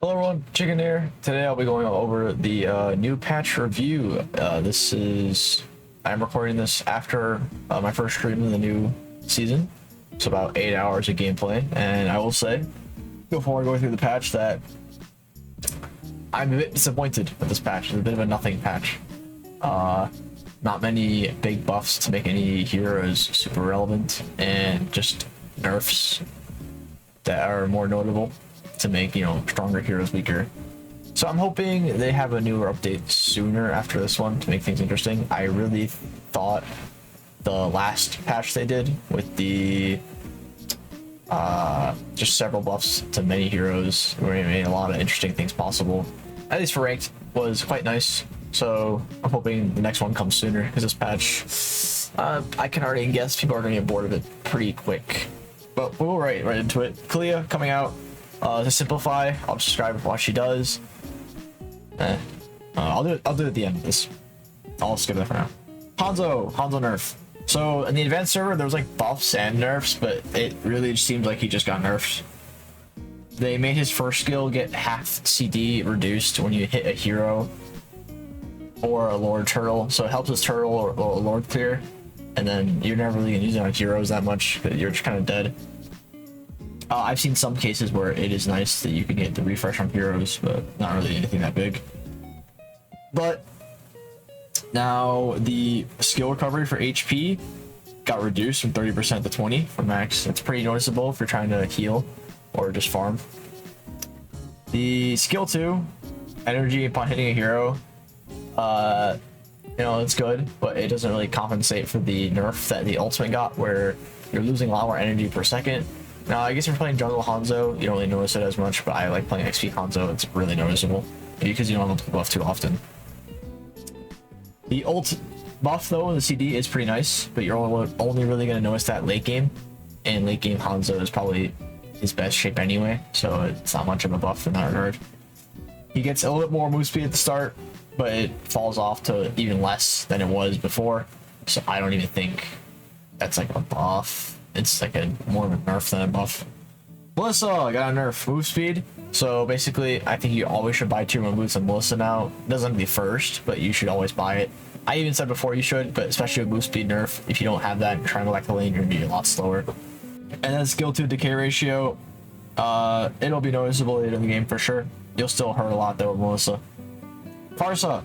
Hello everyone, Chicken here. Today I'll be going over the new patch review. I'm recording this after my first stream of the new season. It's about 8 hours of gameplay, and I will say, before I go through the patch, that I'm a bit disappointed with this patch. It's a bit of a nothing patch. Not many big buffs to make any heroes super relevant, and just nerfs that are more notable to make, stronger heroes weaker. So I'm hoping they have a newer update sooner after this one to make things interesting. I really thought the last patch they did with the just several buffs to many heroes where it made a lot of interesting things possible, at least for ranked, was quite nice. So I'm hoping the next one comes sooner, because this patch, I can already guess people are going to get bored of it pretty quick. But we'll right into it. Kalea coming out. To simplify, I'll describe what she does. I'll do it at the end of this. I'll skip that for now. Hanzo nerf. So in the advanced server, there was like buffs and nerfs, but it really just seems like he just got nerfed. They made his first skill get half CD reduced when you hit a hero or a Lord Turtle, so it helps his Turtle or Lord clear, and then you're never really gonna use it on heroes that much because you're just kind of dead. I've seen some cases where it is nice that you can get the refresh on heroes, but not really anything that big. But now the skill recovery for HP got reduced from 30% to 20 for max. That's pretty noticeable if you're trying to heal or just farm. The skill 2, energy upon hitting a hero, it's good, but it doesn't really compensate for the nerf that the ultimate got, where you're losing a lot more energy per second. Now, I guess if you're playing jungle Hanzo, you don't really notice it as much, but I like playing XP Hanzo. It's really noticeable because you don't have to buff too often. The ult buff, though, in the CD is pretty nice, but you're only really going to notice that late game, and late game Hanzo is probably his best shape anyway, so it's not much of a buff in that regard. He gets a little bit more move speed at the start, but it falls off to even less than it was before, so I don't even think that's like a buff. It's like more of a nerf than a buff. Melissa got a nerf move speed. So basically, I think you always should buy 2-1 boots on Melissa now. It doesn't have to be first, but you should always buy it. I even said before you should, but especially with move speed nerf, if you don't have that and you're trying to go back to the lane, you're gonna be a lot slower. And then skill 2 decay ratio, it'll be noticeable later in the game for sure. You'll still hurt a lot though with Melissa. Farsa,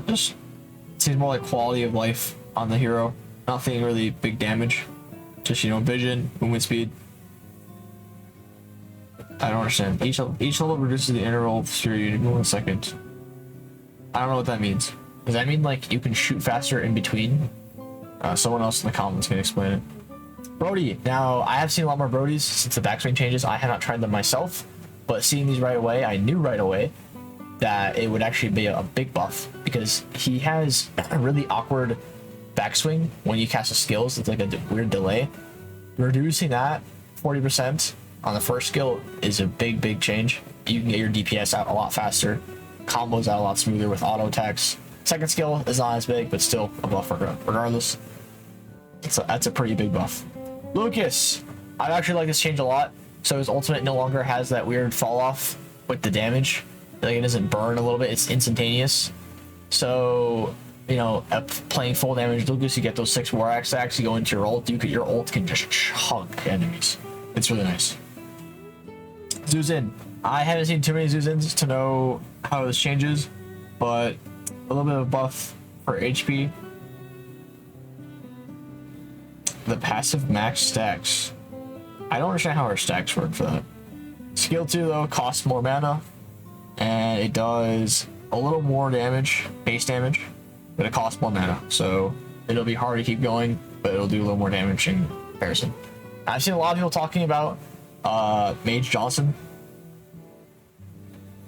just seems more like quality of life on the hero. Nothing really big damage, just vision, movement speed. I don't understand. Each level reduces the interval of sphere unit 1 second. I don't know what that means. Does that mean like you can shoot faster in between? Someone else in the comments can explain it. Brody. Now I have seen a lot more Brodies since the backswing changes. I have not tried them myself, but seeing these right away, I knew right away that it would actually be a big buff, because he has a really awkward backswing when you cast his skills. It's like a weird delay. Reducing that 40% on the first skill is a big change. You can get your DPS out a lot faster, combos out a lot smoother with auto attacks. Second skill is not as big, but still a buff regardless. That's a pretty big buff. Lucas, I actually like this change a lot. So his ultimate no longer has that weird fall off with the damage. Like, it doesn't burn a little bit, it's instantaneous. So playing full damage Lucas, you get those 6 war axe stacks, you go into your ult, your ult can just chunk enemies. It's really nice. Zuzin. I haven't seen too many Zuzins to know how this changes, but a little bit of buff for HP. The passive max stacks. I don't understand how our stacks work for that. Skill 2 though costs more mana, and it does a little more damage, base damage, but it costs more mana, so it'll be hard to keep going, but it'll do a little more damage in comparison. I've seen a lot of people talking about Mage Johnson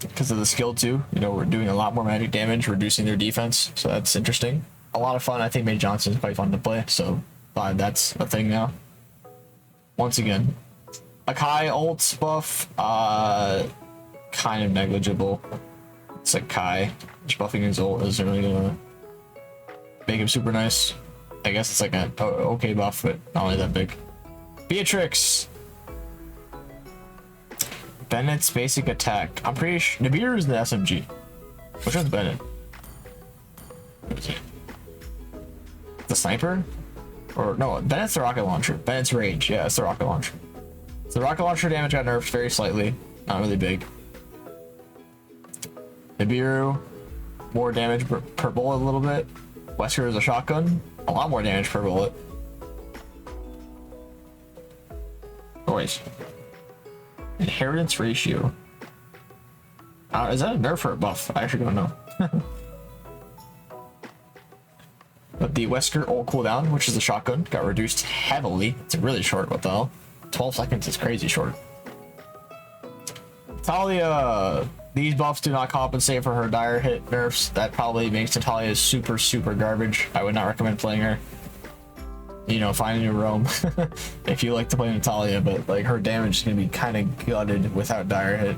because of the skill 2. We're doing a lot more magic damage, reducing their defense, so that's interesting. A lot of fun. I think Mage Johnson is quite fun to play, so that's a thing now. Once again, a Kai ult buff, kind of negligible. It's like Kai. Just buffing his ult isn't really gonna make him super nice. I guess it's like an okay buff, but not really that big. Beatrix Bennett's basic attack. I'm pretty sure Nibiru is the SMG. Which one's Bennett? What is it? The sniper? Or no, Bennett's the rocket launcher. Bennett's rage. Yeah, it's the rocket launcher. So the rocket launcher damage got nerfed very slightly. Not really big. Nibiru, more damage per bullet a little bit. Wesker is a shotgun. A lot more damage per bullet. Noise. Inheritance ratio. Is that a nerf or a buff? I actually don't know. But the Wesker ult cooldown, which is the shotgun, got reduced heavily. It's really short. What the hell? 12 seconds is crazy short. Talia. These buffs do not compensate for her dire hit nerfs. That probably makes Natalia super, super garbage. I would not recommend playing her. You know, find a new roam if you like to play Natalia, but like her damage is gonna be kind of gutted without dire hit.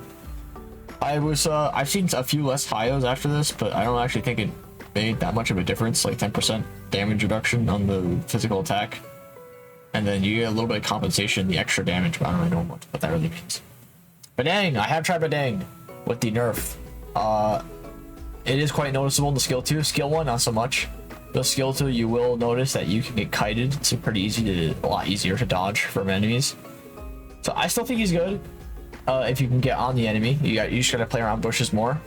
I've seen a few less Hyos after this, but I don't actually think it made that much of a difference. Like 10% damage reduction on the physical attack, and then you get a little bit of compensation, the extra damage. But I don't really know what that really means. Badang, I have tried Badang with the nerf. It is quite noticeable in the skill 2. Skill 1, not so much. The skill 2, you will notice that you can get kited. It's pretty easy a lot easier to dodge from enemies. So I still think he's good. If you can get on the enemy, you just gotta play around bushes more.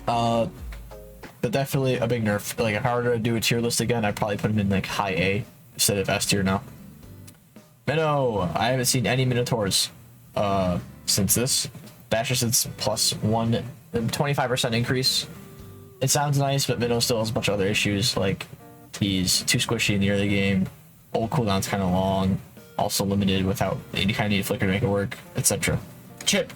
But definitely a big nerf. Like if I were to do a tier list again, I'd probably put him in like high A instead of S tier now. Minnow, I haven't seen any Minotaurs since this. That's just its plus 25% increase. It sounds nice, but Minnow still has a bunch of other issues, like he's too squishy in the early game, ult cooldown's kind of long, also limited without, you kind of need a flicker to make it work, etc. Chip.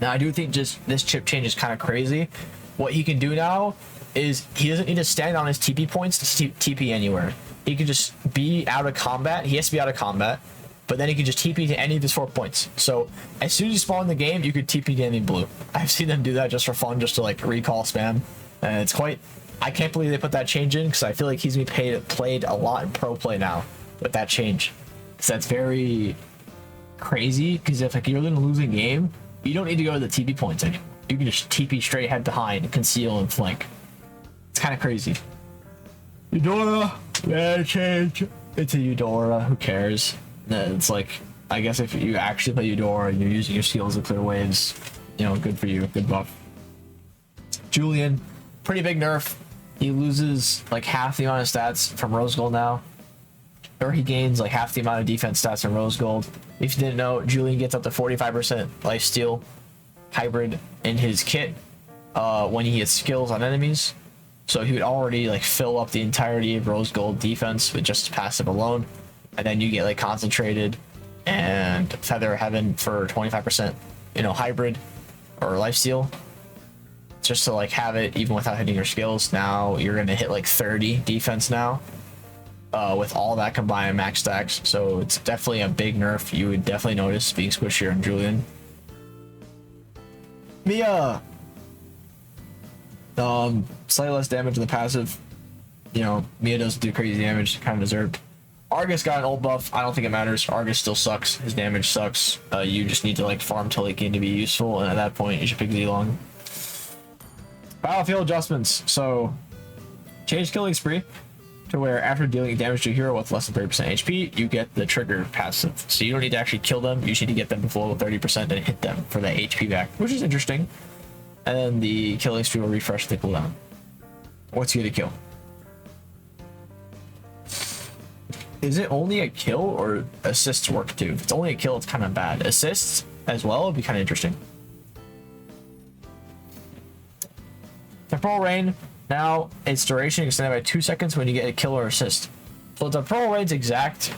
Now I do think just this chip change is kind of crazy. What he can do now is he doesn't need to stand on his TP points to TP anywhere. He can just be out of combat. He has to be out of combat, but then he can just TP to any of his 4 points. So as soon as you spawn in the game, you could TP to any blue. I've seen them do that just for fun, just to like recall spam. And it's quite, I can't believe they put that change in, because I feel like he's gonna be played a lot in pro play now with that change. So that's very crazy, because if like you're in a losing game, you don't need to go to the TP points anymore. You can just TP straight head behind, conceal, and flank. It's kind of crazy. Eudora, yeah, change into Eudora. Who cares? It's like, I guess if you actually play Eudora and you're using your skills to clear waves, you know, good for you, good buff. Julian, pretty big nerf. He loses like half the amount of stats from Rose Gold now, or he gains like half the amount of defense stats from Rose Gold. If you didn't know, Julian gets up to 45% lifesteal hybrid in his kit when he hits skills on enemies. So he would already like fill up the entirety of Rose Gold defense with just passive alone, and then you get like concentrated and Feather Heaven for 25%, you know, hybrid or lifesteal, just to like have it even without hitting your skills. Now you're gonna hit like 30 defense now with all that combined max stacks. So it's definitely a big nerf. You would definitely notice being squishier on Julian. Mia, slightly less damage in the passive. You know, Mia doesn't do crazy damage, kind of deserved. Argus got an old buff. I don't think it matters. Argus still sucks. His damage sucks. You just need to like farm till late game to be useful, and at that point you should pick Z-Long. Battlefield adjustments. So change killing spree to where after dealing damage to a hero with less than 30% HP, you get the trigger passive. So you don't need to actually kill them. You just need to get them below 30% and hit them for that HP back, which is interesting. And then the killing spree will refresh the cooldown. What's you gonna kill? Is it only a kill or assists work too? If it's only a kill, it's kind of bad. Assists as well would be kind of interesting. Temporal Rain, now its duration extended by 2 seconds when you get a kill or assist. So Temporal Rain's exact,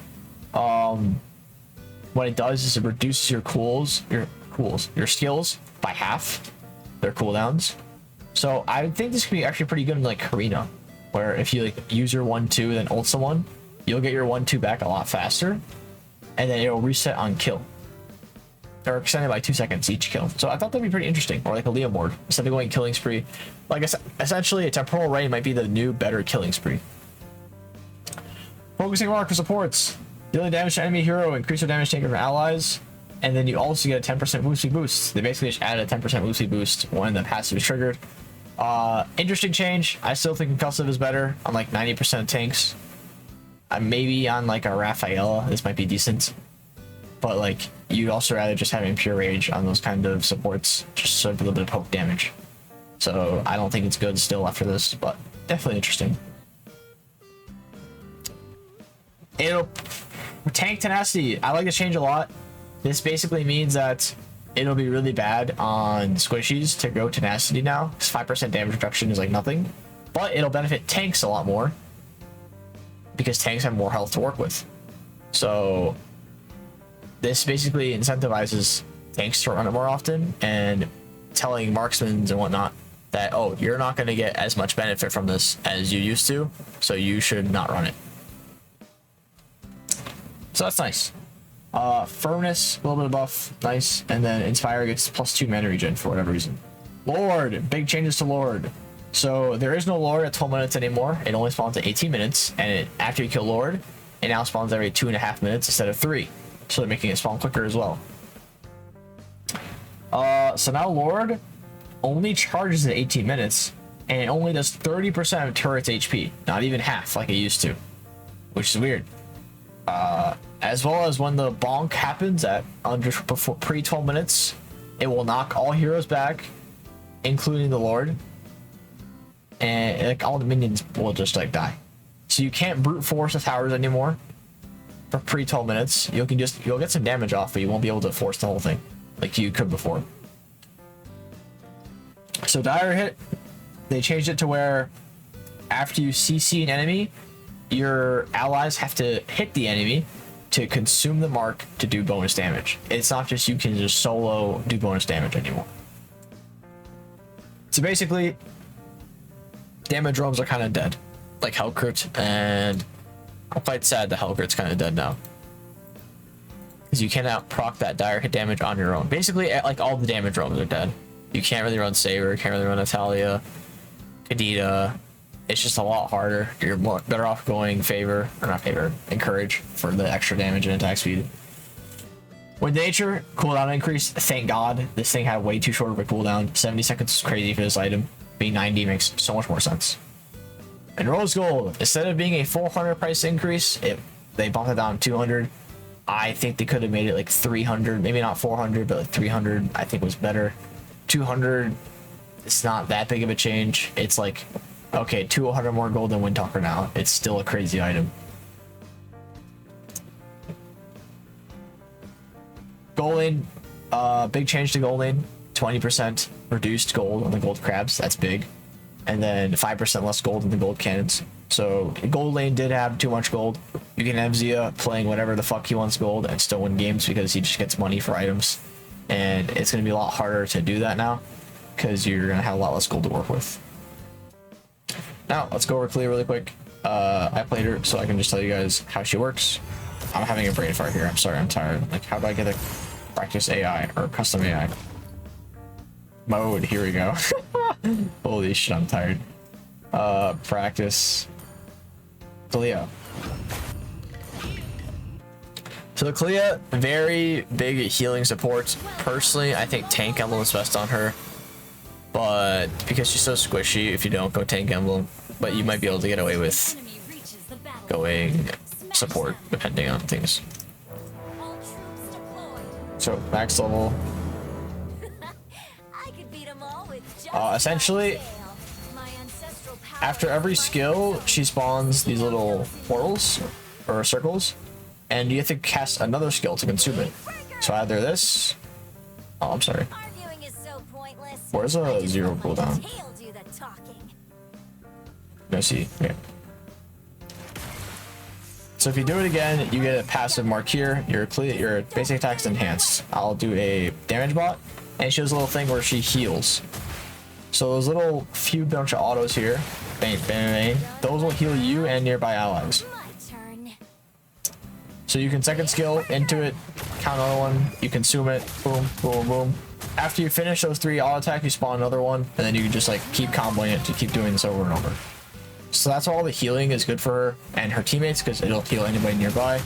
what it does is it reduces your your skills by half, their cooldowns. So I think this could be actually pretty good in like Karina, where if you like use your 1-2 then ult someone, you'll get your 1-2 back a lot faster, and then it'll reset on kill. Or extended by 2 seconds each kill. So I thought that'd be pretty interesting. Or like a Leo Mord. Instead of going killing spree. Like I said, essentially a Temporal Rain might be the new better killing spree. Focusing Mark for supports. Dealing damage to enemy hero, increase your damage taken from allies. And then you also get a 10% Mlbb boost. They basically just added a 10% Mlbb boost when the passive is triggered. Interesting change. I still think concussive is better on like 90% of tanks. Maybe on like a Rafaela, this might be decent. But like, you'd also rather just have pure rage on those kind of supports, just sort of a little bit of poke damage. So I don't think it's good still after this, but definitely interesting. It'll tank tenacity. I like this change a lot. This basically means that it'll be really bad on squishies to go tenacity now, because 5% damage reduction is like nothing. But it'll benefit tanks a lot more, because tanks have more health to work with. So this basically incentivizes tanks to run it more often, and telling marksmen and whatnot that, oh, you're not going to get as much benefit from this as you used to, so you should not run it. So that's nice. Firmness, a little bit of buff, nice. And then Inspire gets +2 mana regen for whatever reason. Lord, big changes to Lord. So there is no Lord at 12 minutes anymore. It only spawns at 18 minutes, and after you kill Lord, it now spawns every 2.5 minutes instead of 3. So they're making it spawn quicker as well. So now Lord only charges at 18 minutes, and it only does 30% of turret's HP, not even half like it used to, which is weird. As well as when the bonk happens at before pre 12 minutes, it will knock all heroes back, including the Lord, and like all the minions will just like die. So you can't brute force the towers anymore for pre 12 minutes. You'll get some damage off, but you won't be able to force the whole thing like you could before. So dire hit, they changed it to where after you CC an enemy, your allies have to hit the enemy to consume the mark to do bonus damage. It's not just you can just solo do bonus damage anymore. So basically, damage roams are kind of dead, like Hellcrit, and I'm quite sad that Hellcrit's kind of dead now, because you cannot proc that dire hit damage on your own. Basically, like all the damage roams are dead. You can't really run Saber, can't really run Natalia, Kadita. It's just a lot harder. You're better off going Favor, or not Favor, Encourage for the extra damage and attack speed. With Nature, cooldown increase, thank God. This thing had way too short of a cooldown. 70 seconds is crazy for this item. Being 90 makes so much more sense. And Rose Gold, instead of being a 400 price increase, they bumped it down to 200. I think they could have made it like 300, maybe not 400, but like 300 I think was better. 200, it's not that big of a change. It's like, okay, 200 more gold than Windtalker now. It's still a crazy item. Gold lane, big change to gold lane. 20% reduced gold on the gold crabs. That's big. And then 5% less gold in the gold cannons. So gold lane did have too much gold. You can have Zia playing whatever the fuck he wants gold and still win games because he just gets money for items. And it's going to be a lot harder to do that now because you're going to have a lot less gold to work with. Now, let's go over Kalea really quick. I played her, so I can just tell you guys how she works. I'm having a brain fart here. I'm sorry, I'm tired. Like, how do I get a practice AI or custom AI? Mode, here we go. Holy shit, I'm tired. Practice. Kalea. So the Kalea, very big healing support. Personally, I think Tank Emblem is best on her. But because she's so squishy, if you don't go Tank Emblem, but you might be able to get away with going support depending on things. So max level. Essentially, after every skill, she spawns these little portals or circles, and you have to cast another skill to consume it. So either this. Oh, I'm sorry. Where's a 0 cooldown? Let's see. Okay. So if you do it again, you get a passive mark here. Your basic attack's enhanced. I'll do a damage bot, and it shows a little thing where she heals. So those little few bunch of autos here, bang, bang, bang, those will heal you and nearby allies. So you can second skill into it, count another one, you consume it, boom, boom, boom. After you finish those 3 auto attack, you spawn another one, and then you can just like keep comboing it to keep doing this over and over. So that's all the healing is good for her and her teammates because it'll heal anybody nearby.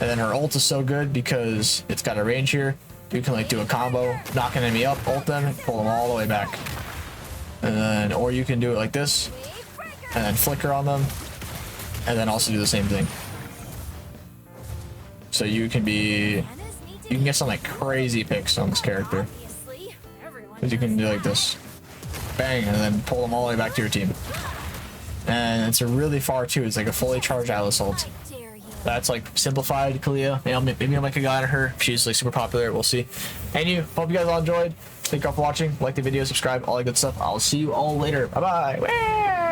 And then her ult is so good because it's got a range here. You can like do a combo, knock an enemy up, ult them, pull them all the way back. And then, or you can do it like this, and then flicker on them, and then also do the same thing. So you can get some like crazy picks on this character. Because you can do like this, bang, and then pull them all the way back to your team. And it's a really far too. It's like a fully charged Atlas ult. That's like simplified Kalea. Maybe I'll make a guy on her. She's like super popular. We'll see. And hope you guys all enjoyed. Thank you all for watching. Like the video, subscribe, all that good stuff. I'll see you all later. Bye bye.